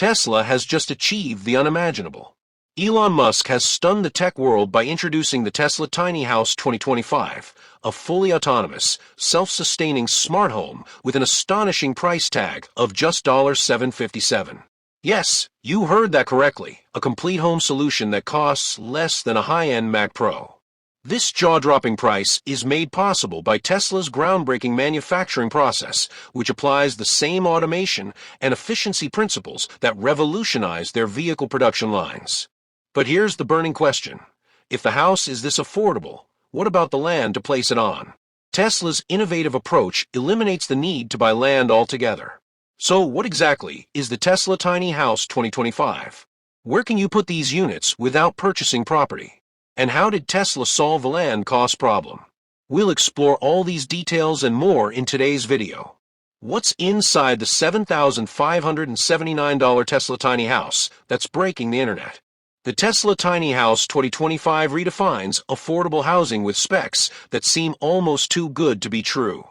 Tesla has just achieved the unimaginable. Elon Musk has stunned the tech world by introducing the Tesla Tiny House 2025, a fully autonomous, self-sustaining smart home with an astonishing price tag of just $757. Yes, you heard that correctly, a complete home solution that costs less than a high-end Mac Pro. This jaw-dropping price is made possible by Tesla's groundbreaking manufacturing process, which applies the same automation and efficiency principles that revolutionized their vehicle production lines. But here's the burning question. If the house is this affordable, what about the land to place it on? Tesla's innovative approach eliminates the need to buy land altogether. So what exactly is the Tesla Tiny House 2025? Where can you put these units without purchasing property? And how did Tesla solve the land cost problem? We'll explore all these details and more in today's video. What's inside the $7,579 Tesla Tiny House that's breaking the internet? The Tesla Tiny House 2025 redefines affordable housing with specs that seem almost too good to be true.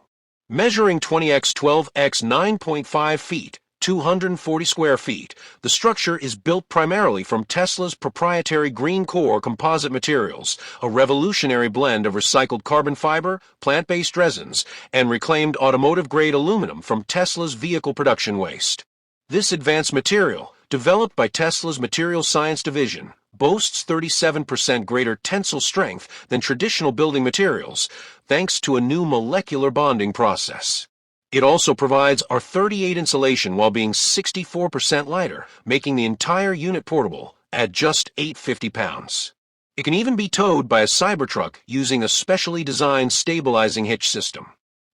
Measuring 20 x 12 x 9.5 feet, 240 square feet, the structure is built primarily from Tesla's proprietary green core composite materials, a revolutionary blend of recycled carbon fiber, plant-based resins, and reclaimed automotive-grade aluminum from Tesla's vehicle production waste. This advanced material, developed by Tesla's Materials Science Division, boasts 37% greater tensile strength than traditional building materials, thanks to a new molecular bonding process. It also provides R38 insulation while being 64% lighter, making the entire unit portable at just 850 pounds. It can even be towed by a Cybertruck using a specially designed stabilizing hitch system.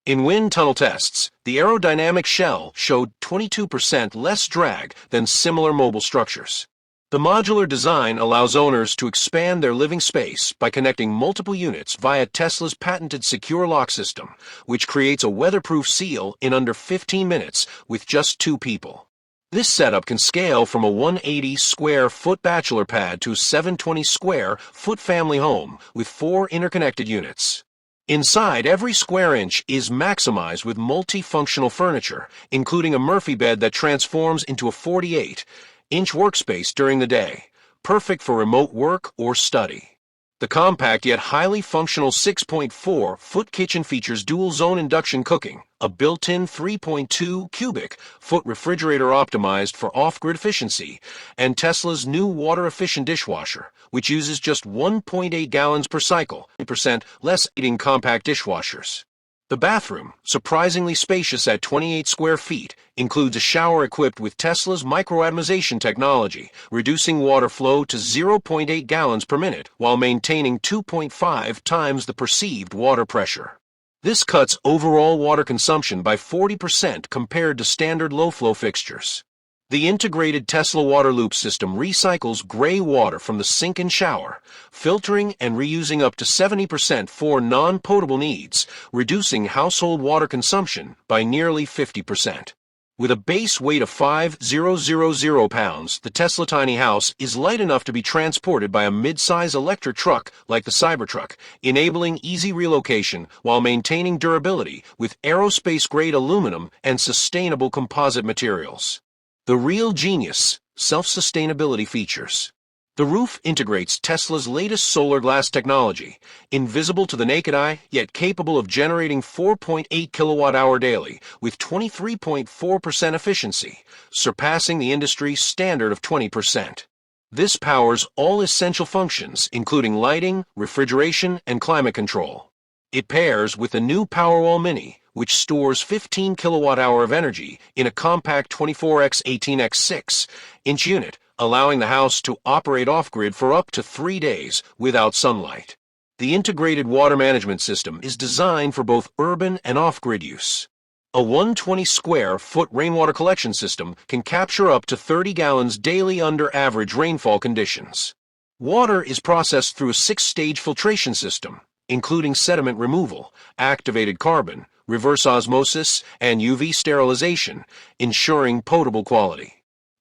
In wind tunnel tests, the aerodynamic shell showed 22% less drag than similar mobile structures. The modular design allows owners to expand their living space by connecting multiple units via Tesla's patented secure lock system, which creates a weatherproof seal in under 15 minutes with just 2 people. This setup can scale from a 180 square foot bachelor pad to a 720 square foot family home with 4 interconnected units. Inside, every square inch is maximized with multifunctional furniture, including a Murphy bed that transforms into a 48-inch workspace during the day, perfect for remote work or study. The compact yet highly functional 6.4-foot kitchen features dual-zone induction cooking, a built-in 3.2 cubic foot refrigerator optimized for off-grid efficiency, and Tesla's new water-efficient dishwasher, which uses just 1.8 gallons per cycle, 20% less eating compact dishwashers. The bathroom, surprisingly spacious at 28 square feet, includes a shower equipped with Tesla's microatomization technology, reducing water flow to 0.8 gallons per minute while maintaining 2.5 times the perceived water pressure. This cuts overall water consumption by 40% compared to standard low-flow fixtures. The integrated Tesla water loop system recycles gray water from the sink and shower, filtering and reusing up to 70% for non-potable needs, reducing household water consumption by nearly 50%. With a base weight of 5,000 pounds, the Tesla Tiny House is light enough to be transported by a mid-size electric truck like the Cybertruck, enabling easy relocation while maintaining durability with aerospace-grade aluminum and sustainable composite materials. The real genius, self-sustainability features. The roof integrates Tesla's latest solar glass technology, invisible to the naked eye, yet capable of generating 4.8 kilowatt-hour daily with 23.4% efficiency, surpassing the industry's standard of 20%. This powers all essential functions, including lighting, refrigeration, and climate control. It pairs with the new Powerwall Mini, which stores 15 kilowatt-hour of energy in a compact 24x18x6-inch unit, allowing the house to operate off-grid for up to 3 days without sunlight. The integrated water management system is designed for both urban and off-grid use. A 120 square foot rainwater collection system can capture up to 30 gallons daily under average rainfall conditions. Water is processed through a 6-stage filtration system, including sediment removal, activated carbon, reverse osmosis, and UV sterilization, ensuring potable quality.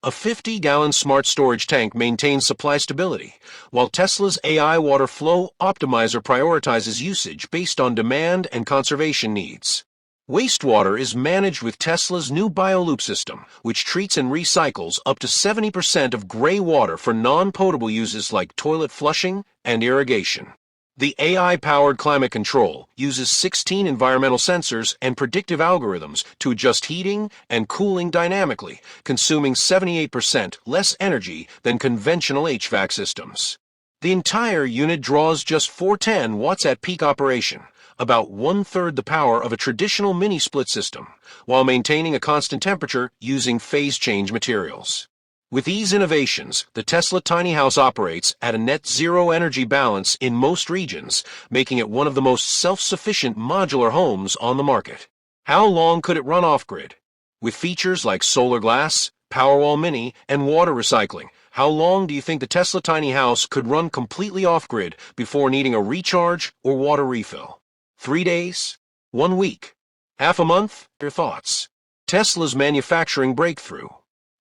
A 50-gallon smart storage tank maintains supply stability, while Tesla's AI water flow optimizer prioritizes usage based on demand and conservation needs. Wastewater is managed with Tesla's new BioLoop system, which treats and recycles up to 70% of gray water for non-potable uses like toilet flushing and irrigation. The AI-powered climate control uses 16 environmental sensors and predictive algorithms to adjust heating and cooling dynamically, consuming 78% less energy than conventional HVAC systems. The entire unit draws just 410 watts at peak operation, about one-third the power of a traditional mini-split system, while maintaining a constant temperature using phase-change materials. With these innovations, the Tesla tiny house operates at a net zero energy balance in most regions, making it one of the most self-sufficient modular homes on the market. How long could it run off-grid? With features like solar glass, Powerwall Mini, and water recycling, how long do you think the Tesla tiny house could run completely off-grid before needing a recharge or water refill? 3 days? 1 week? Half a month? Your thoughts? Tesla's manufacturing breakthrough.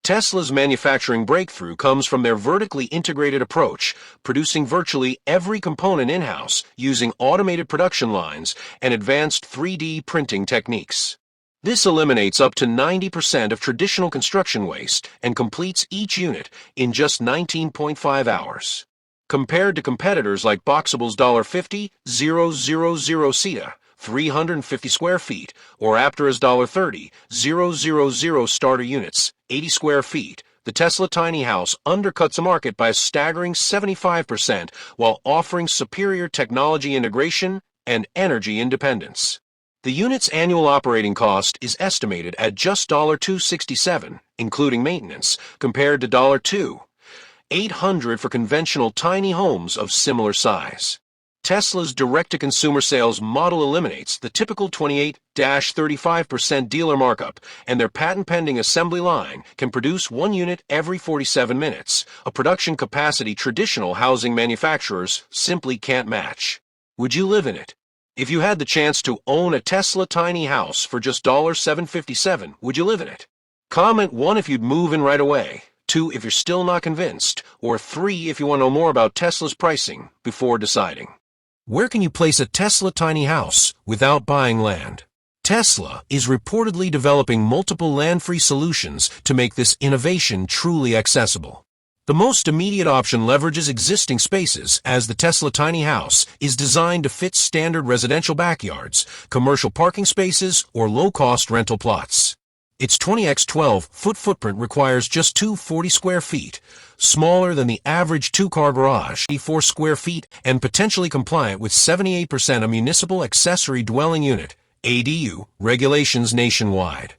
Tesla's manufacturing breakthrough comes from their vertically integrated approach, producing virtually every component in-house using automated production lines and advanced 3D printing techniques. This eliminates up to 90% of traditional construction waste and completes each unit in just 19.5 hours. Compared to competitors like Boxable's $50,000 SETA, 350 square feet, or Aptera's $30,000 starter units, 80 square feet, the Tesla tiny house undercuts the market by a staggering 75% while offering superior technology integration and energy independence. The unit's annual operating cost is estimated at just $267, including maintenance, compared to $800 for conventional tiny homes of similar size. Tesla's direct-to-consumer sales model eliminates the typical 28-35% dealer markup, and their patent-pending assembly line can produce 1 unit every 47 minutes, a production capacity traditional housing manufacturers simply can't match. Would you live in it? If you had the chance to own a Tesla tiny house for just $757, would you live in it? Comment 1 if you'd move in right away, 2 if you're still not convinced, or 3 if you want to know more about Tesla's pricing before deciding. Where can you place a Tesla tiny house without buying land? Tesla is reportedly developing multiple land-free solutions to make this innovation truly accessible. The most immediate option leverages existing spaces, as the Tesla tiny house is designed to fit standard residential backyards, commercial parking spaces, or low-cost rental plots. Its 20x12-foot footprint requires just 240 square feet, smaller than the average 2-car garage, 84 square feet, and potentially compliant with 78% of municipal accessory dwelling unit (ADU) regulations nationwide.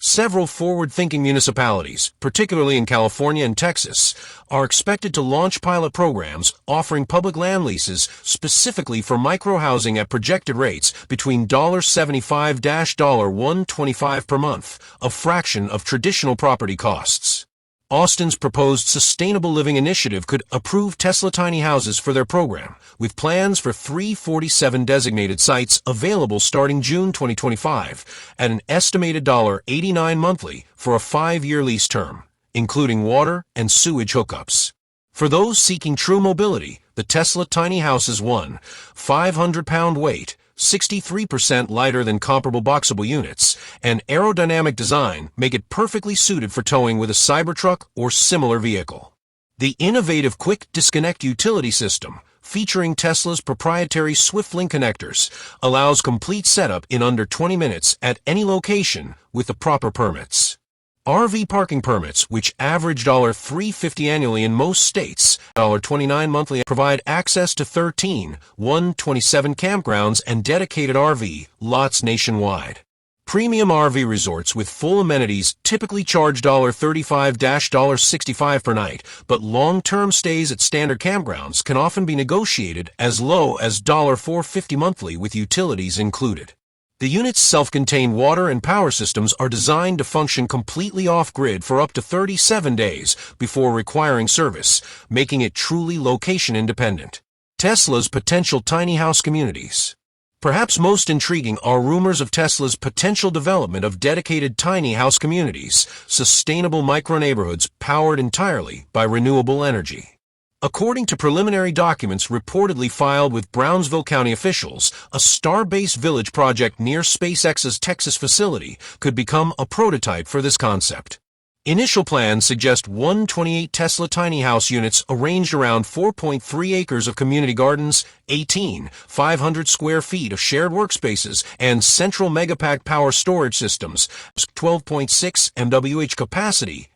Several forward-thinking municipalities, particularly in California and Texas, are expected to launch pilot programs offering public land leases specifically for micro-housing at projected rates between $75–$125 per month, a fraction of traditional property costs. Austin's proposed Sustainable Living Initiative could approve Tesla tiny houses for their program, with plans for 347 designated sites available starting June 2025 at an estimated $89 monthly for a 5-year lease term, including water and sewage hookups. For those seeking true mobility, the Tesla tiny house's 500-pound weight, 63% lighter than comparable Boxable units, and aerodynamic design make it perfectly suited for towing with a Cybertruck or similar vehicle. The innovative Quick Disconnect utility system, featuring Tesla's proprietary SwiftLink connectors, allows complete setup in under 20 minutes at any location with the proper permits. RV parking permits, which average $350 annually in most states, $29 monthly, provide access to 127 campgrounds and dedicated RV lots nationwide. Premium RV resorts with full amenities typically charge $35–$65 per night, but long-term stays at standard campgrounds can often be negotiated as low as $450 monthly with utilities included. The unit's self-contained water and power systems are designed to function completely off-grid for up to 37 days before requiring service, making it truly location-independent. Tesla's potential tiny house communities. Perhaps most intriguing are rumors of Tesla's potential development of dedicated tiny house communities, sustainable micro-neighborhoods powered entirely by renewable energy. According to preliminary documents reportedly filed with Brownsville County officials, a Starbase Village project near SpaceX's Texas facility could become a prototype for this concept. Initial plans suggest 128 Tesla tiny house units arranged around 4.3 acres of community gardens, 500 square feet of shared workspaces, and central megapack power storage systems, 12.6 MWh capacity.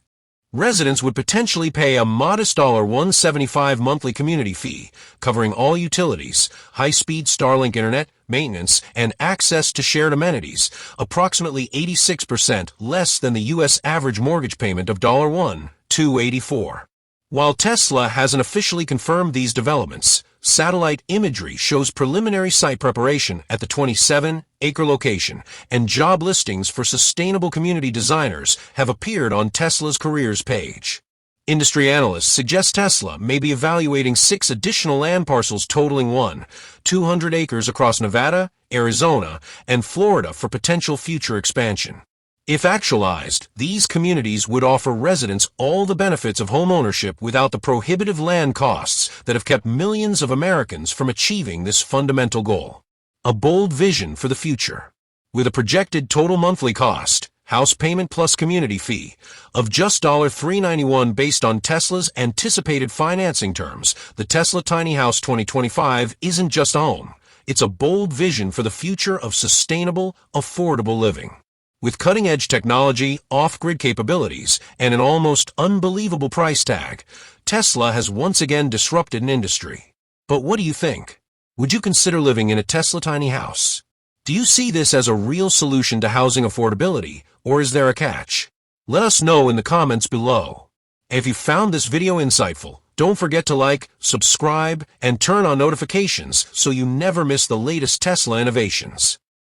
Residents would potentially pay a modest $175 monthly community fee, covering all utilities, high-speed Starlink internet, maintenance, and access to shared amenities, approximately 86% less than the U.S. average mortgage payment of $1,284. While Tesla hasn't officially confirmed these developments, satellite imagery shows preliminary site preparation at the 27-acre location, and job listings for sustainable community designers have appeared on Tesla's careers page. Industry analysts suggest Tesla may be evaluating 6 additional land parcels totaling 200 acres across Nevada, Arizona, and Florida for potential future expansion. If actualized, these communities would offer residents all the benefits of home ownership without the prohibitive land costs that have kept millions of Americans from achieving this fundamental goal. A bold vision for the future. With a projected total monthly cost, house payment plus community fee, of just $391 based on Tesla's anticipated financing terms, the Tesla Tiny House 2025 isn't just a home. It's a bold vision for the future of sustainable, affordable living. With cutting-edge technology, off-grid capabilities, and an almost unbelievable price tag, Tesla has once again disrupted an industry. But what do you think? Would you consider living in a Tesla tiny house? Do you see this as a real solution to housing affordability, or is there a catch? Let us know in the comments below. If you found this video insightful, don't forget to like, subscribe, and turn on notifications so you never miss the latest Tesla innovations.